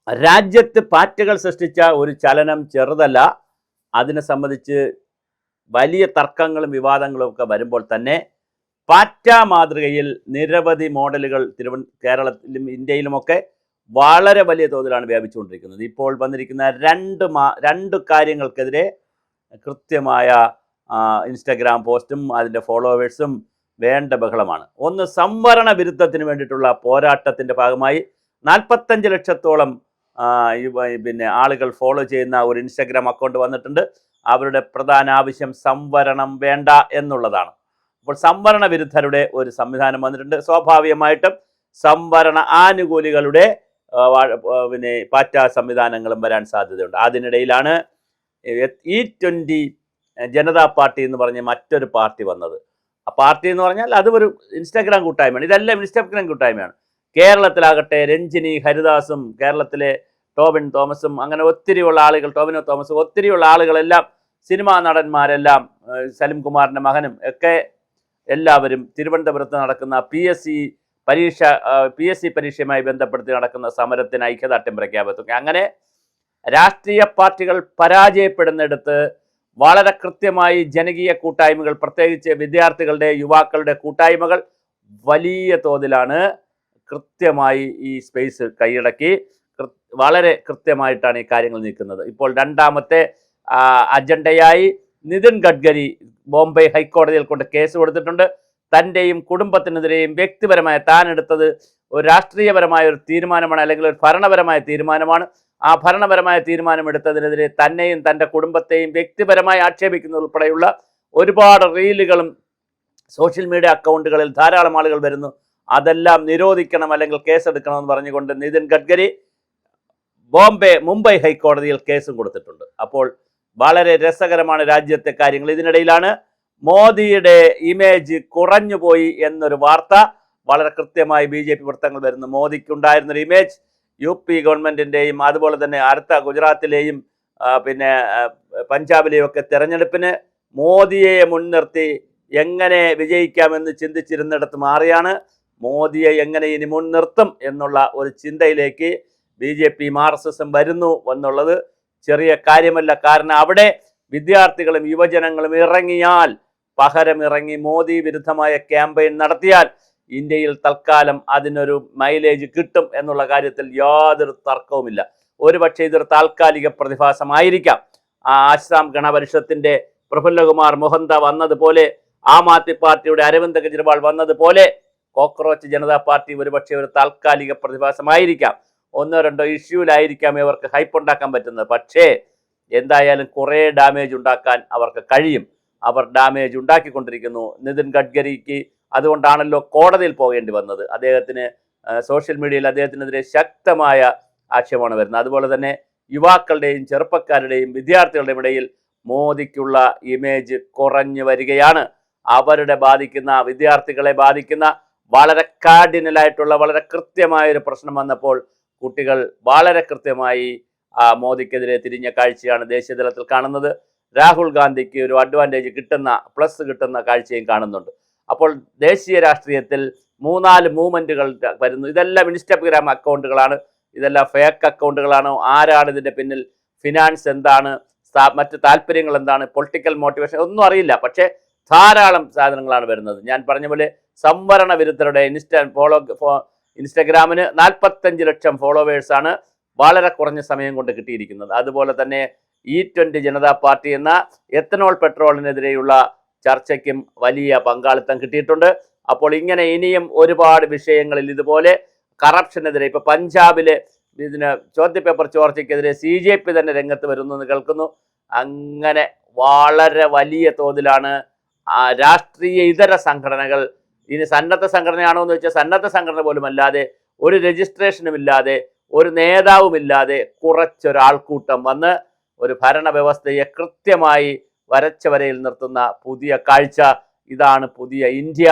രാജ്യത്ത് പാറ്റകൾ സൃഷ്ടിച്ച ഒരു ചലനം ചെറുതല്ല. അതിനെ സംബന്ധിച്ച് വലിയ തർക്കങ്ങളും വിവാദങ്ങളും ഒക്കെ വരുമ്പോൾ തന്നെ പാറ്റ മാതൃകയിൽ നിരവധി മോഡലുകൾ കേരളത്തിലും ഇന്ത്യയിലുമൊക്കെ വളരെ വലിയ തോതിലാണ് വ്യാപിച്ചുകൊണ്ടിരിക്കുന്നത്. ഇപ്പോൾ വന്നിരിക്കുന്ന രണ്ട് കാര്യങ്ങൾക്കെതിരെ കൃത്യമായ ഇൻസ്റ്റഗ്രാം പോസ്റ്റും അതിൻ്റെ ഫോളോവേഴ്സും വേണ്ട ബഹളമാണ്. ഒന്ന്, സംവരണ വിരുദ്ധത്തിന് വേണ്ടിയിട്ടുള്ള പോരാട്ടത്തിൻ്റെ ഭാഗമായി 45 ലക്ഷത്തോളം പിന്നെ ആളുകൾ ഫോളോ ചെയ്യുന്ന ഒരു ഇൻസ്റ്റഗ്രാം അക്കൗണ്ട് വന്നിട്ടുണ്ട്. അവരുടെ പ്രധാന ആവശ്യം സംവരണം വേണ്ട എന്നുള്ളതാണ്. അപ്പോൾ സംവരണ വിരുദ്ധരുടെ ഒരു സംവിധാനം വന്നിട്ടുണ്ട്. സ്വാഭാവികമായിട്ടും സംവരണ ആനുകൂലികളുടെ പിന്നെ പാറ്റ സംവിധാനങ്ങളും വരാൻ സാധ്യതയുണ്ട്. അതിനിടയിലാണ് E20 ജനതാ പാർട്ടി എന്ന് പറഞ്ഞ് മറ്റൊരു പാർട്ടി വന്നത്. ആ പാർട്ടി എന്ന് പറഞ്ഞാൽ അത് ഒരു ഇൻസ്റ്റാഗ്രാം കൂട്ടായ്മയാണ്. ഇതെല്ലാം ഇൻസ്റ്റാഗ്രാം കൂട്ടായ്മയാണ്. കേരളത്തിലാകട്ടെ രഞ്ജിനി ഹരിദാസും കേരളത്തിലെ ടോബിൻ തോമസും അങ്ങനെ ഒത്തിരിയുള്ള ആളുകൾ, ടോബിനോ തോമസും ഒത്തിരിയുള്ള ആളുകളെല്ലാം സിനിമാ നടന്മാരെല്ലാം, സലിം കുമാറിൻ്റെ മകനും ഒക്കെ എല്ലാവരും തിരുവനന്തപുരത്ത് നടക്കുന്ന PSC പരീക്ഷയുമായി ബന്ധപ്പെടുത്തി നടക്കുന്ന സമരത്തിന് ഐക്യദാർഢ്യം പ്രഖ്യാപിച്ചു. അങ്ങനെ രാഷ്ട്രീയ പാർട്ടികൾ പരാജയപ്പെടുന്നിടത്ത് വളരെ കൃത്യമായി ജനകീയ കൂട്ടായ്മകൾ, പ്രത്യേകിച്ച് വിദ്യാർത്ഥികളുടെ യുവാക്കളുടെ കൂട്ടായ്മകൾ വലിയ തോതിലാണ് കൃത്യമായി ഈ സ്പേസ് കൈയടക്കി വളരെ കൃത്യമായിട്ടാണ് ഈ കാര്യങ്ങൾ നീക്കുന്നത്. ഇപ്പോൾ രണ്ടാമത്തെ അജണ്ടയായി നിതിൻ ഗഡ്കരി ബോംബെ ഹൈക്കോടതിയിൽ കൊണ്ട് കേസ് കൊടുത്തിട്ടുണ്ട്. തൻ്റെയും കുടുംബത്തിനെതിരെയും വ്യക്തിപരമായ താൻ എടുത്തത് ഒരു രാഷ്ട്രീയപരമായ ഒരു തീരുമാനമാണ്, അല്ലെങ്കിൽ ഒരു ഭരണപരമായ തീരുമാനമാണ്. ആ ഭരണപരമായ തീരുമാനം എടുത്തതിനെതിരെ തന്നെയും തൻ്റെ കുടുംബത്തെയും വ്യക്തിപരമായി ആക്ഷേപിക്കുന്ന ഉൾപ്പെടെയുള്ള ഒരുപാട് റീലുകളും സോഷ്യൽ മീഡിയ അക്കൗണ്ടുകളിൽ ധാരാളം ആളുകൾ വരുന്നു. അതെല്ലാം നിരോധിക്കണം അല്ലെങ്കിൽ കേസെടുക്കണമെന്ന് പറഞ്ഞുകൊണ്ട് നിതിൻ ഗഡ്കരി മുംബൈ ഹൈക്കോടതിയിൽ കേസും കൊടുത്തിട്ടുണ്ട്. അപ്പോൾ വളരെ രസകരമാണ് രാജ്യത്തെ കാര്യങ്ങൾ. ഇതിനിടയിലാണ് മോദിയുടെ ഇമേജ് കുറഞ്ഞുപോയി എന്നൊരു വാർത്ത വളരെ കൃത്യമായി BJP വൃത്തങ്ങൾ വരുന്നു. മോദിക്കുണ്ടായിരുന്നൊരു ഇമേജ് UP ഗവൺമെൻറ്റിൻ്റെയും അതുപോലെ തന്നെ അടുത്ത ഗുജറാത്തിലെയും പിന്നെ പഞ്ചാബിലെയും ഒക്കെ തെരഞ്ഞെടുപ്പിന് മോദിയെ മുൻനിർത്തി എങ്ങനെ വിജയിക്കാമെന്ന് ചിന്തിച്ചിരുന്നിടത്ത് മാറിയാണ് മോദിയെ എങ്ങനെ ഇനി മുൻനിർത്തും എന്നുള്ള ഒരു ചിന്തയിലേക്ക് BJP RSSും വരുന്നു എന്നുള്ളത് ചെറിയ കാര്യമല്ല. കാരണം അവിടെ വിദ്യാർത്ഥികളും യുവജനങ്ങളും ഇറങ്ങിയാൽ, പകരം ഇറങ്ങി മോദി വിരുദ്ധമായ ക്യാമ്പയിൻ നടത്തിയാൽ ഇന്ത്യയിൽ തൽക്കാലം അതിനൊരു മൈലേജ് കിട്ടും എന്നുള്ള കാര്യത്തിൽ യാതൊരു തർക്കവുമില്ല. ഒരുപക്ഷെ ഇതൊരു താൽക്കാലിക പ്രതിഭാസമായിരിക്കാം. ആസാം ഗണപരിഷത്തിന്റെ പ്രഫുല്ലകുമാർ മൊഹന്ത വന്നതുപോലെ, ആം ആദ്മി പാർട്ടിയുടെ അരവിന്ദ് കെജ്രിവാൾ വന്നതുപോലെ കോക്രോച്ച് ജനതാ പാർട്ടി ഒരുപക്ഷെ ഒരു താൽക്കാലിക പ്രതിഭാസമായിരിക്കാം. ഒന്നോ രണ്ടോ ഇഷ്യൂലായിരിക്കാം ഇവർക്ക് ഹൈപ്പ് ഉണ്ടാക്കാൻ പറ്റുന്നത്. പക്ഷേ എന്തായാലും കുറേ ഡാമേജ് ഉണ്ടാക്കാൻ അവർക്ക് കഴിയും. അവർ ഡാമേജ് ഉണ്ടാക്കിക്കൊണ്ടിരിക്കുന്നു. നിതിൻ ഗഡ്കരിക്ക് അതുകൊണ്ടാണല്ലോ കോടതിയിൽ പോകേണ്ടി വന്നത്. അദ്ദേഹത്തിന് സോഷ്യൽ മീഡിയയിൽ അദ്ദേഹത്തിനെതിരെ ശക്തമായ ആക്ഷേപമാണ് വരുന്നത്. അതുപോലെ തന്നെ യുവാക്കളുടെയും ചെറുപ്പക്കാരുടെയും വിദ്യാർത്ഥികളുടെയും ഇടയിൽ മോദിക്കുള്ള ഇമേജ് കുറഞ്ഞു വരികയാണ്. അവരുടെ വിദ്യാർത്ഥികളെ ബാധിക്കുന്ന വളരെ കാർഡിനലായിട്ടുള്ള വളരെ കൃത്യമായൊരു പ്രശ്നം വന്നപ്പോൾ കുട്ടികൾ വളരെ കൃത്യമായി മോദിക്കെതിരെ തിരിഞ്ഞ കാഴ്ചയാണ് ദേശീയ തലത്തിൽ കാണുന്നത്. രാഹുൽ ഗാന്ധിക്ക് ഒരു അഡ്വാൻറ്റേജ് പ്ലസ് കിട്ടുന്ന കാഴ്ചയും കാണുന്നുണ്ട്. അപ്പോൾ ദേശീയ രാഷ്ട്രീയത്തിൽ 3-4 മൂവ്മെൻറ്റുകൾ വരുന്നു. ഇതെല്ലാം ഇൻസ്റ്റഗ്രാം അക്കൗണ്ടുകളാണ്. ഇതെല്ലാം ഫേക്ക് അക്കൗണ്ടുകളാണ്. ആരാണ് ഇതിൻ്റെ പിന്നിൽ? ഫിനാൻസ് എന്താണ്? മറ്റ് താല്പര്യങ്ങൾ എന്താണ്? പൊളിറ്റിക്കൽ മോട്ടിവേഷൻ ഒന്നും അറിയില്ല. പക്ഷേ ധാരാളം സാധനങ്ങളാണ് വരുന്നത്. ഞാൻ പറഞ്ഞ പോലെ സംവരണ വിരുദ്ധരുടെ ഇൻസ്റ്റഗ്രാമിന് 45 ലക്ഷം ഫോളോവേഴ്സാണ് വളരെ കുറഞ്ഞ സമയം കൊണ്ട് കിട്ടിയിരിക്കുന്നത്. അതുപോലെ തന്നെ E20 ജനതാ പാർട്ടി എന്ന എത്തനോൾ പെട്രോളിനെതിരെയുള്ള ചർച്ചയ്ക്കും വലിയ പങ്കാളിത്തം കിട്ടിയിട്ടുണ്ട്. അപ്പോൾ ഇങ്ങനെ ഇനിയും ഒരുപാട് വിഷയങ്ങളിൽ ഇതുപോലെ കറപ്ഷനെതിരെ, ഇപ്പോൾ പഞ്ചാബിലെ ഇതിന് ചോദ്യപേപ്പർ ചോർച്ചയ്ക്കെതിരെ CJP തന്നെ രംഗത്ത് വരുന്നു എന്ന് കേൾക്കുന്നു. അങ്ങനെ വളരെ വലിയ തോതിലാണ് രാഷ്ട്രീയ ഇതര സംഘടനകൾ, ഇനി സന്നദ്ധ സംഘടനയാണോ എന്ന് വെച്ചാൽ സന്നദ്ധ സംഘടന പോലും അല്ലാതെ, ഒരു രജിസ്ട്രേഷനും ഇല്ലാതെ, ഒരു നേതാവുമില്ലാതെ കുറച്ചൊരാൾക്കൂട്ടം വന്ന് ഒരു ഭരണവ്യവസ്ഥയെ കൃത്യമായി വരച്ച വരയിൽ നിർത്തുന്ന പുതിയ കാഴ്ച. ഇതാണ് പുതിയ ഇന്ത്യ,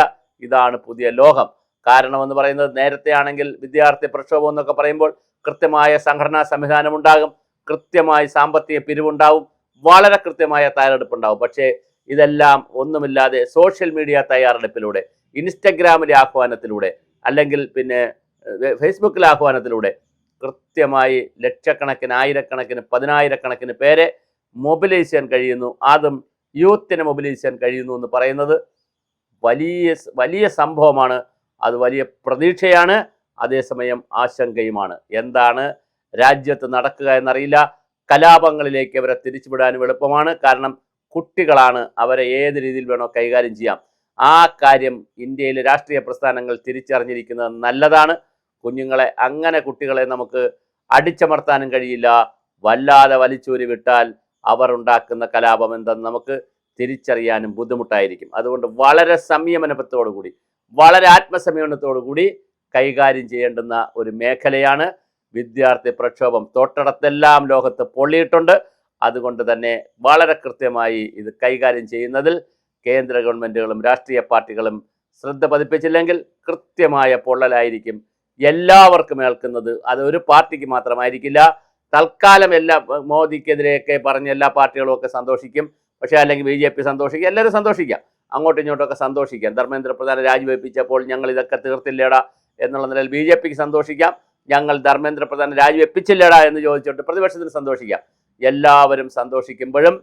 ഇതാണ് പുതിയ ലോകം. കാരണമെന്ന് പറയുന്നത്, നേരത്തെ ആണെങ്കിൽ വിദ്യാർത്ഥി പ്രക്ഷോഭം എന്നൊക്കെ പറയുമ്പോൾ കൃത്യമായ സംഘടനാ സംവിധാനം ഉണ്ടാകും, കൃത്യമായി സാമ്പത്തിക പിരിവുണ്ടാവും, വളരെ കൃത്യമായ തയ്യാറെടുപ്പുണ്ടാവും. പക്ഷേ ഇതെല്ലാം ഒന്നുമില്ലാതെ സോഷ്യൽ മീഡിയ തയ്യാറെടുപ്പിലൂടെ, ഇൻസ്റ്റഗ്രാമിലെ ആഹ്വാനത്തിലൂടെ, അല്ലെങ്കിൽ പിന്നെ ഫേസ്ബുക്കിലെ ആഹ്വാനത്തിലൂടെ കൃത്യമായി ലക്ഷക്കണക്കിന്, ആയിരക്കണക്കിന്, പതിനായിരക്കണക്കിന് പേരെ മൊബിലൈസ് ചെയ്യാൻ കഴിയുന്നു, അതും യൂത്തിനെ മൊബിലൈസ് ചെയ്യാൻ കഴിയുന്നു എന്ന് പറയുന്നത് വലിയ വലിയ സംഭവമാണ്. അത് വലിയ പ്രതീക്ഷയാണ്, അതേസമയം ആശങ്കയുമാണ്. എന്താണ് രാജ്യത്ത് നടക്കുക എന്നറിയില്ല. കലാപങ്ങളിലേക്ക് അവരെ തിരിച്ചുവിടാനും എളുപ്പമാണ്. കാരണം കുട്ടികളാണ്, അവരെ ഏത് രീതിയിൽ വേണോ കൈകാര്യം ചെയ്യാം. ആ കാര്യം ഇന്ത്യയിലെ രാഷ്ട്രീയ പ്രസ്ഥാനങ്ങൾ തിരിച്ചറിഞ്ഞിരിക്കുന്നത് നല്ലതാണ്. അങ്ങനെ കുട്ടികളെ നമുക്ക് അടിച്ചമർത്താനും കഴിയില്ല. വല്ലാതെ വലിച്ചൂരി വിട്ടാൽ അവർ ഉണ്ടാക്കുന്ന കലാപം എന്തെന്ന് നമുക്ക് തിരിച്ചറിയാനും ബുദ്ധിമുട്ടായിരിക്കും. അതുകൊണ്ട് വളരെ സംയമനത്തോടുകൂടി, വളരെ ആത്മസംയമനത്തോടുകൂടി കൈകാര്യം ചെയ്യേണ്ടുന്ന ഒരു മേഖലയാണ് വിദ്യാർത്ഥി പ്രക്ഷോഭം. തൊട്ടടുത്തെല്ലാം ലോകത്ത് പൊള്ളിയിട്ടുണ്ട്. അതുകൊണ്ട് തന്നെ വളരെ കൃത്യമായി ഇത് കൈകാര്യം ചെയ്യുന്നതിൽ കേന്ദ്ര ഗവൺമെൻറ്റുകളും രാഷ്ട്രീയ പാർട്ടികളും ശ്രദ്ധ പതിപ്പിച്ചില്ലെങ്കിൽ കൃത്യമായ പൊള്ളലായിരിക്കും എല്ലാവർക്കും ഏൽക്കുന്നത്. അത് ഒരു പാർട്ടിക്ക് മാത്രമായിരിക്കില്ല. തൽക്കാലം മോദിക്കെതിരെയൊക്കെ പറഞ്ഞ എല്ലാ പാർട്ടികളും ഒക്കെ സന്തോഷിക്കും. പക്ഷേ അല്ലെങ്കിൽ BJP സന്തോഷിക്കുക, എല്ലാവരും സന്തോഷിക്കാം, അങ്ങോട്ടും ഇങ്ങോട്ടൊക്കെ സന്തോഷിക്കാം. ധർമ്മേന്ദ്ര പ്രധാൻ രാജിവെപ്പിച്ചപ്പോൾ ഞങ്ങൾ ഇതൊക്കെ തീർത്തില്ലേടാ എന്നുള്ള നിലയിൽ BJPക്ക് സന്തോഷിക്കാം. ഞങ്ങൾ ധർമ്മേന്ദ്ര പ്രധാൻ രാജിവെപ്പിച്ചില്ലേടാ എന്ന് ചോദിച്ചിട്ട് പ്രതിപക്ഷത്തിന് സന്തോഷിക്കാം. എല്ലാവരും സന്തോഷിക്കുമ്പോഴും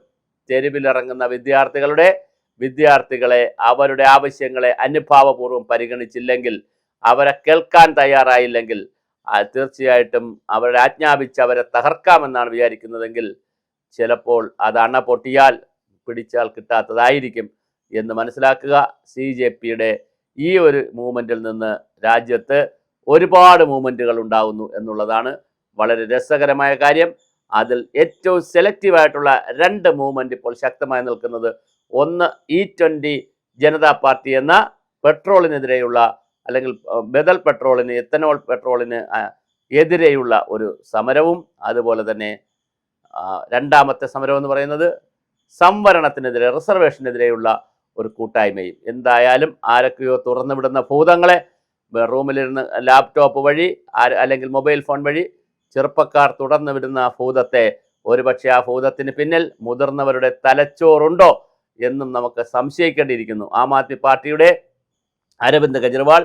തെരുവിലിറങ്ങുന്ന വിദ്യാർത്ഥികളെ അവരുടെ ആവശ്യങ്ങളെ അനുഭാവപൂർവ്വം പരിഗണിച്ചില്ലെങ്കിൽ, അവരെ കേൾക്കാൻ തയ്യാറായില്ലെങ്കിൽ, തീർച്ചയായിട്ടും അവരെ ആജ്ഞാപിച്ച് അവരെ തകർക്കാമെന്നാണ് വിചാരിക്കുന്നതെങ്കിൽ ചിലപ്പോൾ അത് അണ പൊട്ടിയാൽ പിടിച്ചാൽ കിട്ടാത്തതായിരിക്കും എന്ന് മനസ്സിലാക്കുക. CJPയുടെ ഈ ഒരു മൂവ്മെൻറ്റിൽ നിന്ന് രാജ്യത്ത് ഒരുപാട് മൂവ്മെൻറ്റുകൾ ഉണ്ടാകുന്നു എന്നുള്ളതാണ് വളരെ രസകരമായ കാര്യം. അതിൽ ഏറ്റവും സെലക്റ്റീവായിട്ടുള്ള 2 മൂവ്മെൻറ്റ് ഇപ്പോൾ ശക്തമായി നിൽക്കുന്നത്, ഒന്ന് E20 ജനതാ പാർട്ടി എന്ന പെട്രോളിനെതിരെയുള്ള, അല്ലെങ്കിൽ ബദൽ പെട്രോളിന്, എത്തനോൾ പെട്രോളിന് എതിരെയുള്ള ഒരു സമരവും, അതുപോലെ തന്നെ രണ്ടാമത്തെ സമരം എന്ന് പറയുന്നത് സംവരണത്തിനെതിരെ, റിസർവേഷനെതിരെയുള്ള ഒരു കൂട്ടായ്മയും. എന്തായാലും ആരൊക്കെയോ തുറന്നു വിടുന്ന ഭൂതങ്ങളെ റൂമിലിരുന്ന് ലാപ്ടോപ്പ് വഴി അല്ലെങ്കിൽ മൊബൈൽ ഫോൺ വഴി ചെറുപ്പക്കാർ തുറന്നു വിടുന്ന ഭൂതത്തെ, ഒരുപക്ഷെ ആ ഭൂതത്തിന് പിന്നിൽ മുതിർന്നവരുടെ തലച്ചോറുണ്ടോ എന്നും നമുക്ക് സംശയിക്കേണ്ടിയിരിക്കുന്നു. ആം ആദ്മി പാർട്ടിയുടെ അരവിന്ദ് കെജ്രിവാൾ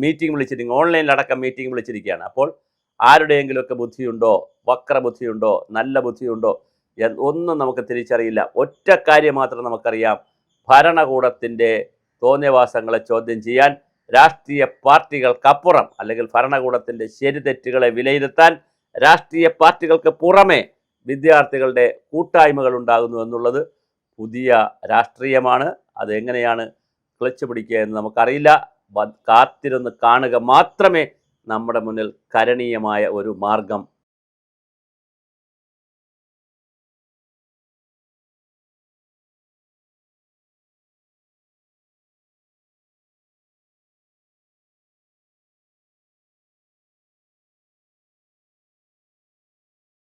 മീറ്റിംഗ് വിളിച്ചിരിക്കുക, ഓൺലൈനിലടക്കം മീറ്റിംഗ് വിളിച്ചിരിക്കുകയാണ്. അപ്പോൾ ആരുടെയെങ്കിലുമൊക്കെ ബുദ്ധിയുണ്ടോ, വക്രബുദ്ധിയുണ്ടോ, നല്ല ബുദ്ധിയുണ്ടോ ഒന്നും നമുക്ക് തിരിച്ചറിയില്ല. ഒറ്റ കാര്യം മാത്രം നമുക്കറിയാം, ഭരണകൂടത്തിൻ്റെ തോന്നിയവാസങ്ങളെ ചോദ്യം ചെയ്യാൻ രാഷ്ട്രീയ പാർട്ടികൾക്കപ്പുറം, അല്ലെങ്കിൽ ഭരണകൂടത്തിൻ്റെ ശരിതെറ്റുകളെ വിലയിരുത്താൻ രാഷ്ട്രീയ പാർട്ടികൾക്ക് പുറമെ വിദ്യാർത്ഥികളുടെ കൂട്ടായ്മകൾ ഉണ്ടാകുന്നു എന്നുള്ളത് പുതിയ രാഷ്ട്രീയമാണ്. അതെങ്ങനെയാണ് ക്ലച്ച് പിടിക്കുക എന്ന് നമുക്കറിയില്ല. കാത്തിരുന്ന് കാണുക മാത്രമേ നമ്മുടെ മുന്നിൽ കരണീയമായ ഒരു മാർഗം